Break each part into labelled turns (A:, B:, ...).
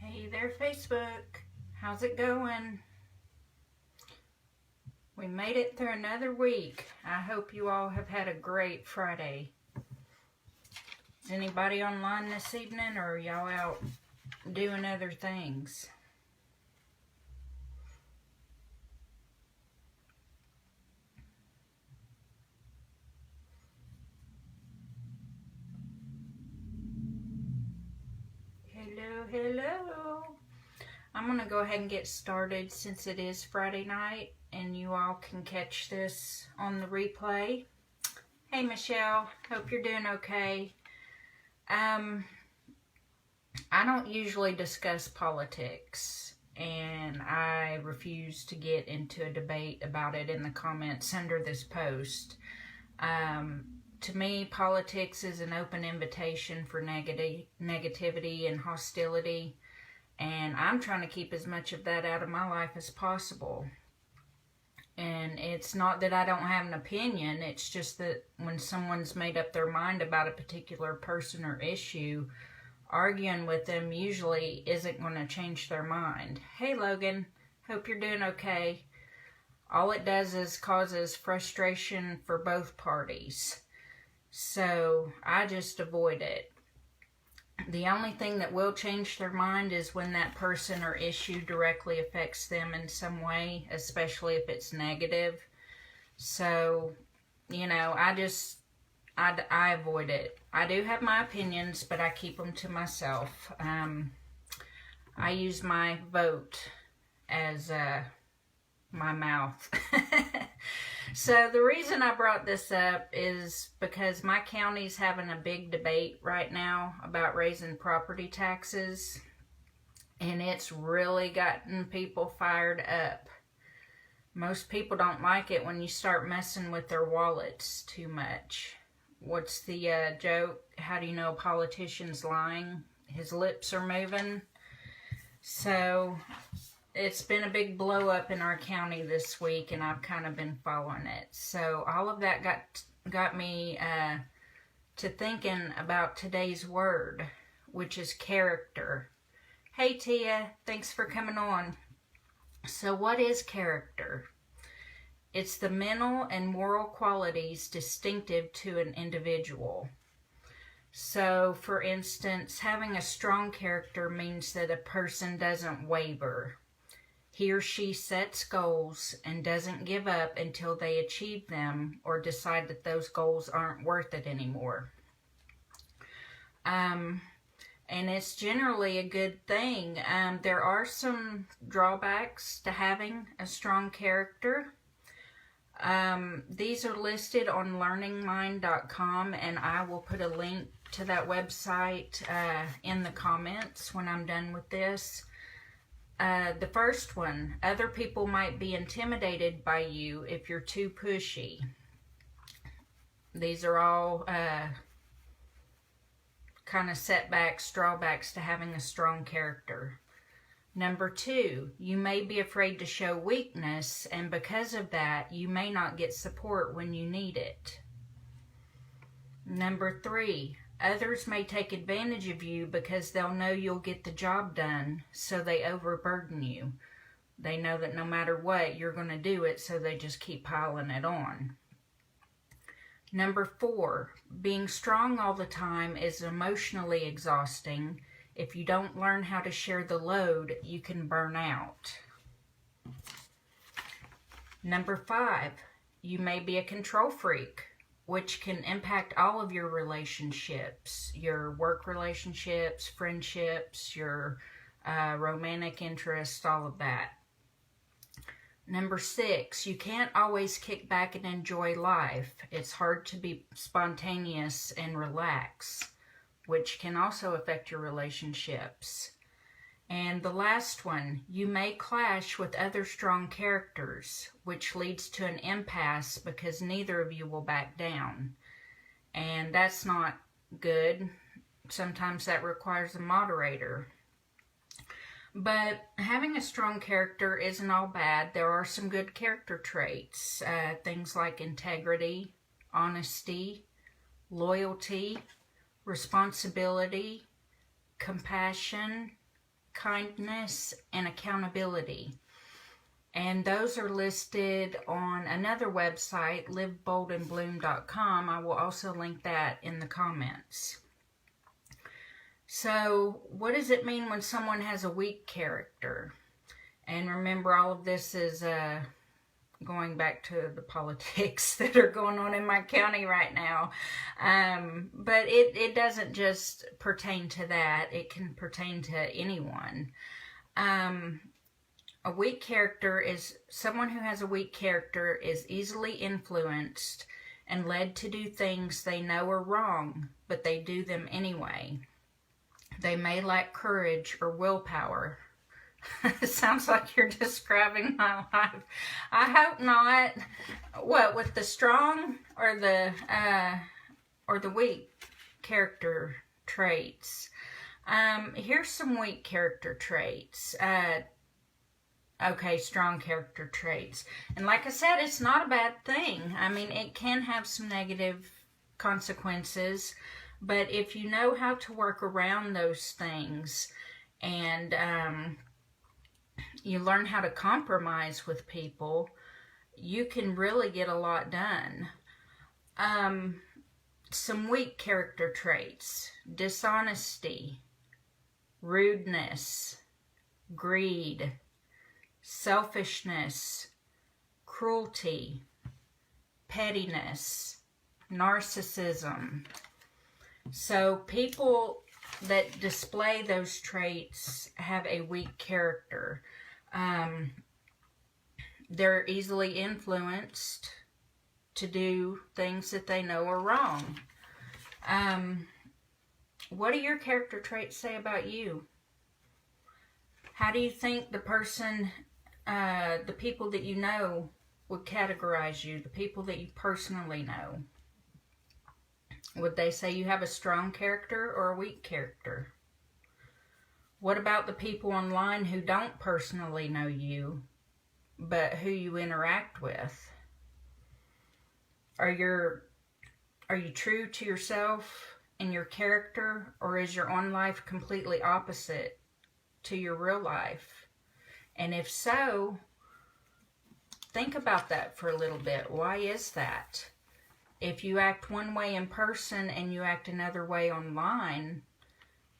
A: Hey there, Facebook. How's it going? We made it through another week. I hope you all have had a great Friday. Anybody online this evening, or are y'all out doing other things? Hello. I'm going to go ahead and get started since it is Friday night and you all can catch this on the replay. Hey, Michelle. Hope you're doing okay. I don't usually discuss politics, and I refuse to get into a debate about it in the comments under this post. To me, politics is an open invitation for negativity and hostility, and I'm trying to keep as much of that out of my life as possible. And it's not that I don't have an opinion, it's just that when someone's made up their mind about a particular person or issue, arguing with them usually isn't going to change their mind. Hey Logan, hope you're doing okay. All it does is causes frustration for both parties. So I just avoid it. The only thing that will change their mind is when that person or issue directly affects them in some way, especially if it's negative. So, I avoid it. I do have my opinions, but I keep them to myself. I use my vote as my mouth. So the reason I brought this up is because my county's having a big debate right now about raising property taxes, and it's really gotten people fired up. Most people don't like it when you start messing with their wallets too much. What's the joke? How do you know a politician's lying? His lips are moving. So it's been a big blow up in our county this week, and I've kind of been following it. So all of that got me to thinking about today's word, which is character. Hey Tia, thanks for coming on. So what is character? It's the mental and moral qualities distinctive to an individual. So, for instance, having a strong character means that a person doesn't waver. He or she sets goals and doesn't give up until they achieve them or decide that those goals aren't worth it anymore. And it's generally a good thing. There are some drawbacks to having a strong character. These are listed on learningmind.com, and I will put a link to that website in the comments when I'm done with this. The first one, other people might be intimidated by you if you're too pushy. These are all kind of setbacks, drawbacks to having a strong character. Number 2, you may be afraid to show weakness, and because of that, you may not get support when you need it. Number 3, others may take advantage of you because they'll know you'll get the job done, so they overburden you. They know that no matter what, you're going to do it, so they just keep piling it on. Number 4, being strong all the time is emotionally exhausting. If you don't learn how to share the load, you can burn out. Number 5, you may be a control freak, which can impact all of your relationships, your work relationships, friendships, your romantic interests, all of that. Number 6, you can't always kick back and enjoy life. It's hard to be spontaneous and relax, which can also affect your relationships. And the last one, you may clash with other strong characters, which leads to an impasse because neither of you will back down. And that's not good. Sometimes that requires a moderator. But having a strong character isn't all bad. There are some good character traits. Things like integrity, honesty, loyalty, responsibility, compassion, kindness, and accountability. And those are listed on another website, liveboldandbloom.com. I will also link that in the comments. So, what does it mean when someone has a weak character? And remember, all of this is going back to the politics that are going on in my county right now. But it doesn't just pertain to that. It can pertain to anyone. A weak character is someone who has a weak character is easily influenced and led to do things they know are wrong, but they do them anyway. They may lack courage or willpower. It sounds like you're describing my life. I hope not. What, with the strong or the weak character traits? Here's some weak character traits. Okay, strong character traits. And like I said, it's not a bad thing. I mean, it can have some negative consequences, but if you know how to work around those things and you learn how to compromise with people, you can really get a lot done. Some weak character traits: dishonesty, rudeness, greed, selfishness, cruelty, pettiness, narcissism. So people that display those traits have a weak character. They're easily influenced to do things that they know are wrong. What do your character traits say about you? How do you think the person, the people that you know would categorize you, the people that you personally know? Would they say you have a strong character or a weak character? What about the people online who don't personally know you, but who you interact with? Are you true to yourself and your character, or is your own life completely opposite to your real life? And if so, think about that for a little bit. Why is that? If you act one way in person and you act another way online,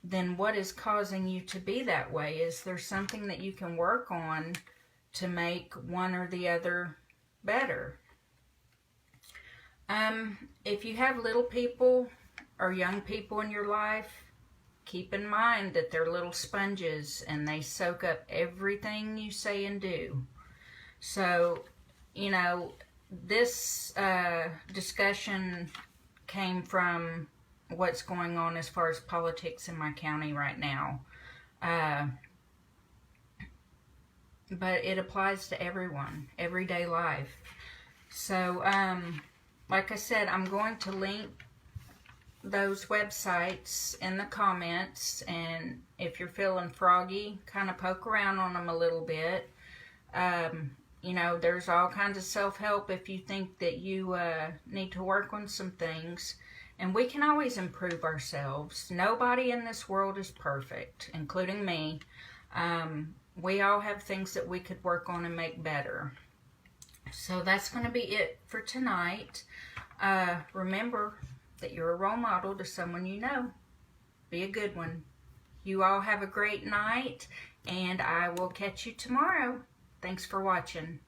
A: then what is causing you to be that way? Is there something that you can work on to make one or the other better? If you have little people or young people in your life, keep in mind that they're little sponges and they soak up everything you say and do. So, you know, this discussion came from what's going on as far as politics in my county right now. But it applies to everyone, everyday life. So, like I said, I'm going to link those websites in the comments, and if you're feeling froggy, kind of poke around on them a little bit. You know, there's all kinds of self-help if you think that you need to work on some things. And we can always improve ourselves. Nobody in this world is perfect, including me. We all have things that we could work on and make better. So that's going to be it for tonight. Remember that you're a role model to someone you know. Be a good one. You all have a great night, and I will catch you tomorrow. Thanks for watching.